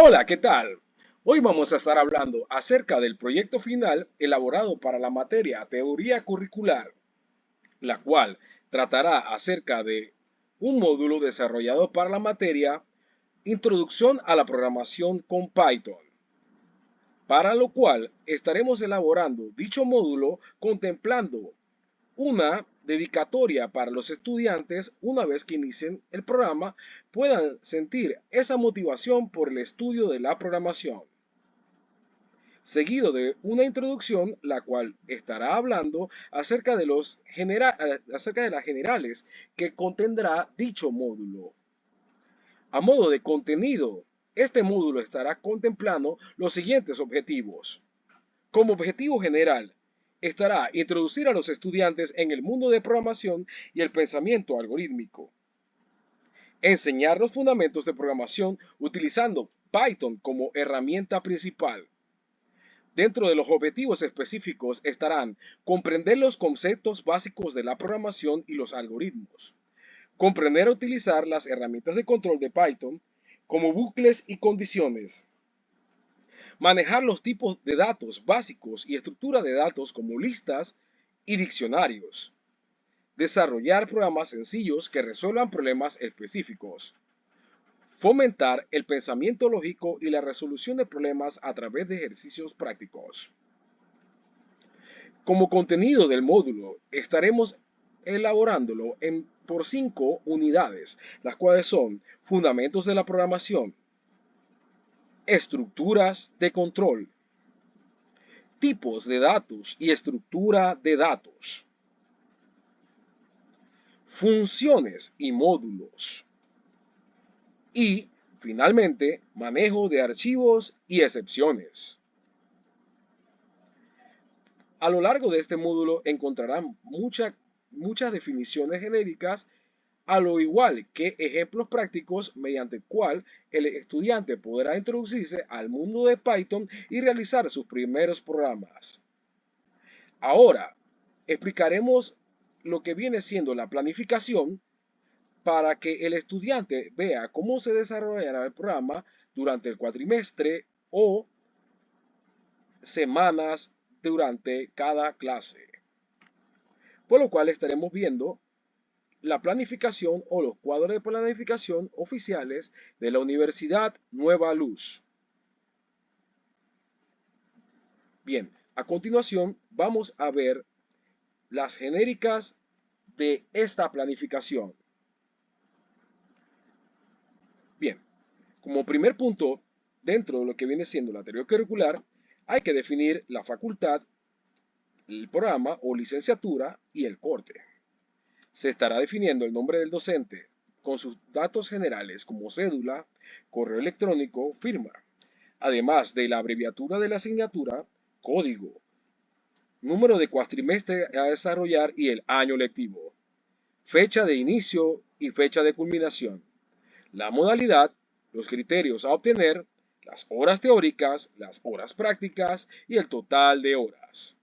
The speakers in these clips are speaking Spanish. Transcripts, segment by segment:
Hola, ¿qué tal? Hoy vamos a estar hablando acerca del proyecto final elaborado para la materia Teoría Curricular, la cual tratará acerca de un módulo desarrollado para la materia Introducción a la Programación con Python, para lo cual estaremos elaborando dicho módulo contemplando una dedicatoria para los estudiantes una vez que inicien el programa puedan sentir esa motivación por el estudio de la programación, seguido de una introducción la cual estará hablando acerca de las generales que contendrá dicho módulo. A modo de contenido, este módulo estará contemplando los siguientes objetivos. Como objetivo general, estará introducir a los estudiantes en el mundo de programación y el pensamiento algorítmico. Enseñar los fundamentos de programación utilizando Python como herramienta principal. Dentro de los objetivos específicos estarán comprender los conceptos básicos de la programación y los algoritmos, comprender e utilizar las herramientas de control de Python como bucles y condiciones, manejar los tipos de datos básicos y estructura de datos como listas y diccionarios, desarrollar programas sencillos que resuelvan problemas específicos, fomentar el pensamiento lógico y la resolución de problemas a través de ejercicios prácticos. Como contenido del módulo, estaremos elaborándolo por 5 unidades, las cuales son fundamentos de la programación, estructuras de control, tipos de datos y estructura de datos, funciones y módulos, y finalmente manejo de archivos y excepciones. A lo largo de este módulo encontrarán muchas definiciones genéricas, a lo igual que ejemplos prácticos mediante el cual el estudiante podrá introducirse al mundo de Python y realizar sus primeros programas. Ahora, explicaremos lo que viene siendo la planificación para que el estudiante vea cómo se desarrollará el programa durante el cuatrimestre o semanas durante cada clase. Por lo cual estaremos viendo la planificación o los cuadros de planificación oficiales de la Universidad Nueva Luz. Bien, a continuación vamos a ver las genéricas de esta planificación. Bien, como primer punto, dentro de lo que viene siendo la teoría curricular, hay que definir la facultad, el programa o licenciatura y el corte. Se estará definiendo el nombre del docente con sus datos generales como cédula, correo electrónico, firma, además de la abreviatura de la asignatura, código, número de cuatrimestre a desarrollar y el año lectivo, fecha de inicio y fecha de culminación, la modalidad, los criterios a obtener, las horas teóricas, las horas prácticas y el total de horas.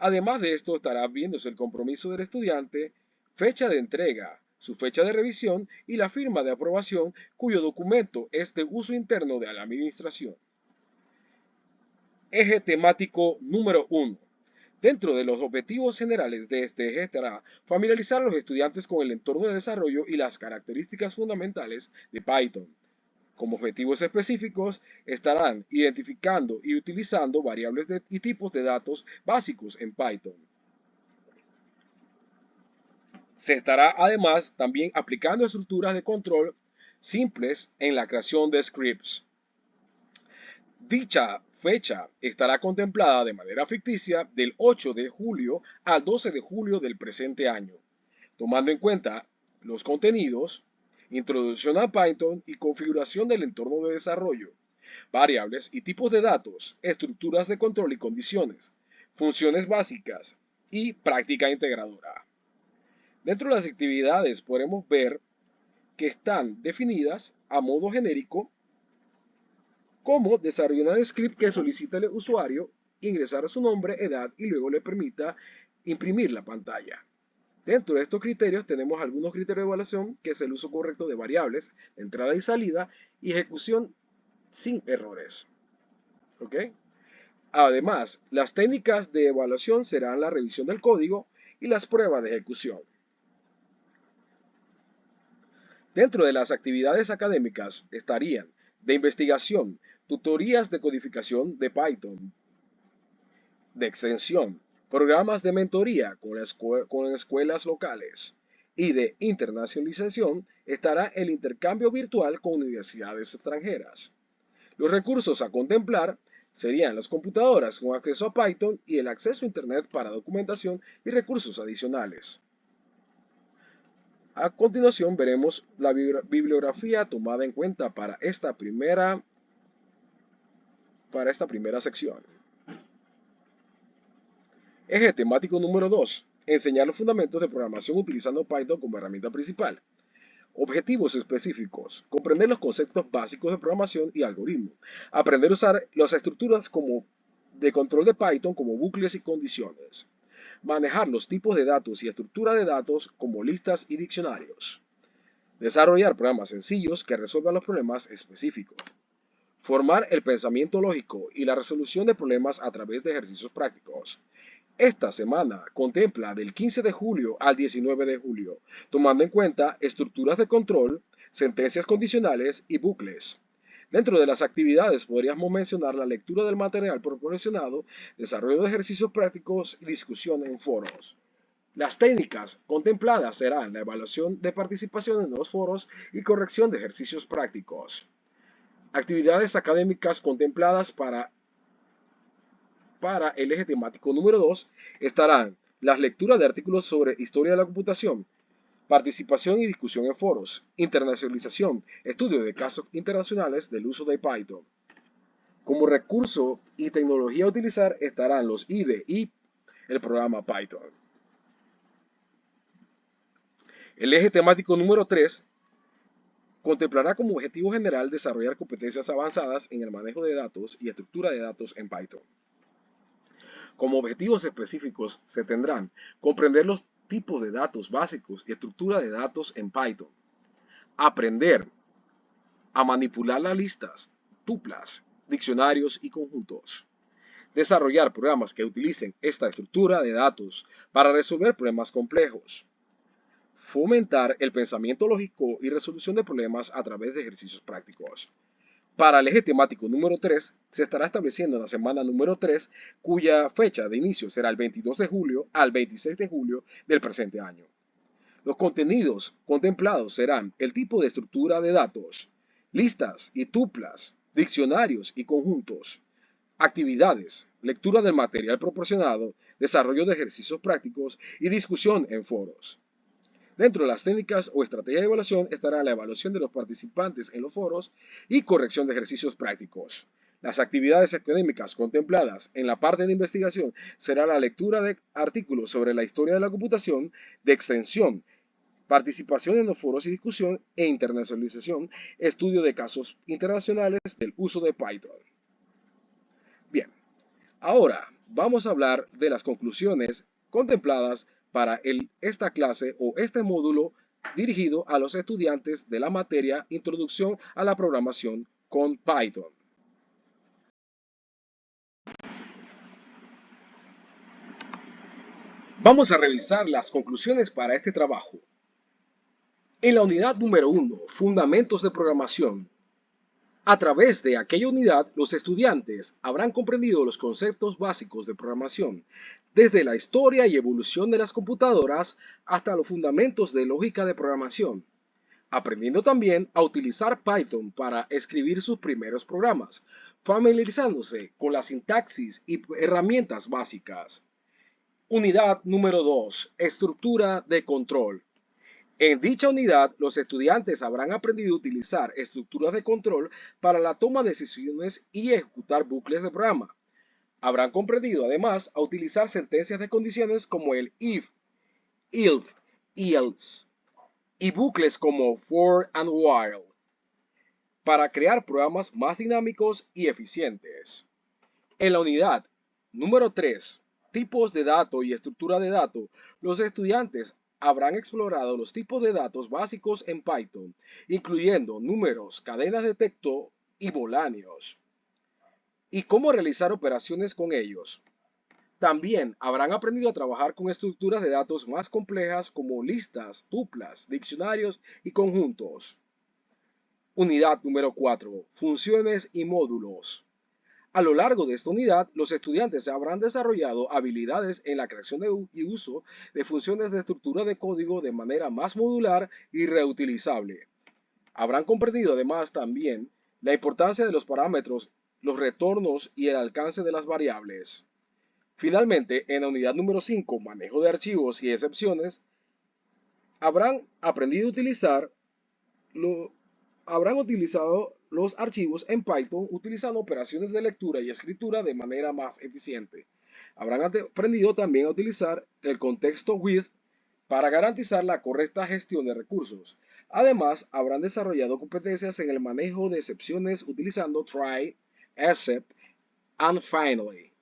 Además de esto, estará viéndose el compromiso del estudiante, fecha de entrega, su fecha de revisión y la firma de aprobación, cuyo documento es de uso interno de la administración. Eje temático número 1. Dentro de los objetivos generales de este eje estará familiarizar a los estudiantes con el entorno de desarrollo y las características fundamentales de Python. Como objetivos específicos estarán identificando y utilizando variables y tipos de datos básicos en Python. Se estará además también aplicando estructuras de control simples en la creación de scripts. Dicha fecha estará contemplada de manera ficticia del 8 de julio al 12 de julio del presente año, tomando en cuenta los contenidos, introducción a Python y configuración del entorno de desarrollo, variables y tipos de datos, estructuras de control y condiciones, funciones básicas y práctica integradora. Dentro de las actividades podemos ver que están definidas a modo genérico como desarrollar un script que solicita al usuario ingresar su nombre, edad y luego le permita imprimir la pantalla. Dentro de estos criterios tenemos algunos criterios de evaluación, que es el uso correcto de variables de entrada y salida y ejecución sin errores. ¿Ok? Además, las técnicas de evaluación serán la revisión del código y las pruebas de ejecución. Dentro de las actividades académicas estarían de investigación, tutorías de codificación de Python, de extensión, programas de mentoría con escuelas locales y de internacionalización estará el intercambio virtual con universidades extranjeras. Los recursos a contemplar serían las computadoras con acceso a Python y el acceso a Internet para documentación y recursos adicionales. A continuación veremos la bibliografía tomada en cuenta para esta primera sección. Eje temático número 2. Enseñar los fundamentos de programación utilizando Python como herramienta principal. Objetivos específicos. Comprender los conceptos básicos de programación y algoritmos. Aprender a usar las estructuras de control de Python como bucles y condiciones. Manejar los tipos de datos y estructura de datos como listas y diccionarios. Desarrollar programas sencillos que resuelvan los problemas específicos. Formar el pensamiento lógico y la resolución de problemas a través de ejercicios prácticos. Esta semana contempla del 15 de julio al 19 de julio, tomando en cuenta estructuras de control, sentencias condicionales y bucles. Dentro de las actividades podríamos mencionar la lectura del material proporcionado, desarrollo de ejercicios prácticos y discusión en foros. Las técnicas contempladas serán la evaluación de participación en los foros y corrección de ejercicios prácticos. Actividades académicas contempladas para el eje temático número 2 estarán las lecturas de artículos sobre historia de la computación, participación y discusión en foros, internacionalización, estudio de casos internacionales del uso de Python. Como recurso y tecnología a utilizar estarán los IDE y el programa Python. El eje temático número 3 contemplará como objetivo general desarrollar competencias avanzadas en el manejo de datos y estructura de datos en Python. Como objetivos específicos se tendrán comprender los tipos de datos básicos y estructura de datos en Python, aprender a manipular las listas, tuplas, diccionarios y conjuntos, desarrollar programas que utilicen esta estructura de datos para resolver problemas complejos, fomentar el pensamiento lógico y resolución de problemas a través de ejercicios prácticos. Para el eje temático número 3, se estará estableciendo en la semana número 3, cuya fecha de inicio será el 22 de julio al 26 de julio del presente año. Los contenidos contemplados serán el tipo de estructura de datos, listas y tuplas, diccionarios y conjuntos, actividades, lectura del material proporcionado, desarrollo de ejercicios prácticos y discusión en foros. Dentro de las técnicas o estrategias de evaluación estará la evaluación de los participantes en los foros y corrección de ejercicios prácticos. Las actividades académicas contempladas en la parte de investigación será la lectura de artículos sobre la historia de la computación, de extensión, participación en los foros y discusión e internacionalización, estudio de casos internacionales del uso de Python. Bien, ahora vamos a hablar de las conclusiones contempladas para esta clase o este módulo dirigido a los estudiantes de la materia Introducción a la Programación con Python. Vamos a revisar las conclusiones para este trabajo. En la unidad número 1, Fundamentos de Programación, a través de aquella unidad, los estudiantes habrán comprendido los conceptos básicos de programación, desde la historia y evolución de las computadoras hasta los fundamentos de lógica de programación, aprendiendo también a utilizar Python para escribir sus primeros programas, familiarizándose con la sintaxis y herramientas básicas. Unidad número 2. Estructura de control. En dicha unidad, los estudiantes habrán aprendido a utilizar estructuras de control para la toma de decisiones y ejecutar bucles de programa. Habrán comprendido además a utilizar sentencias de condiciones como el if, if, else y bucles como for and while para crear programas más dinámicos y eficientes. En la unidad número 3, tipos de datos y estructura de datos, los estudiantes habrán explorado los tipos de datos básicos en Python, incluyendo números, cadenas de texto y booleanos, y cómo realizar operaciones con ellos. También habrán aprendido a trabajar con estructuras de datos más complejas como listas, tuplas, diccionarios y conjuntos. Unidad número 4. Funciones y módulos. A lo largo de esta unidad, los estudiantes habrán desarrollado habilidades en la creación y uso de funciones de estructura de código de manera más modular y reutilizable. Habrán comprendido además también la importancia de los parámetros, los retornos y el alcance de las variables. Finalmente, en la unidad número 5, manejo de archivos y excepciones, habrán aprendido a utilizar habrán utilizado los archivos en Python utilizando operaciones de lectura y escritura de manera más eficiente. Habrán aprendido también a utilizar el contexto with para garantizar la correcta gestión de recursos. Además, habrán desarrollado competencias en el manejo de excepciones utilizando try, except and finally.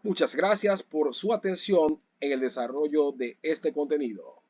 Muchas gracias por su atención en el desarrollo de este contenido.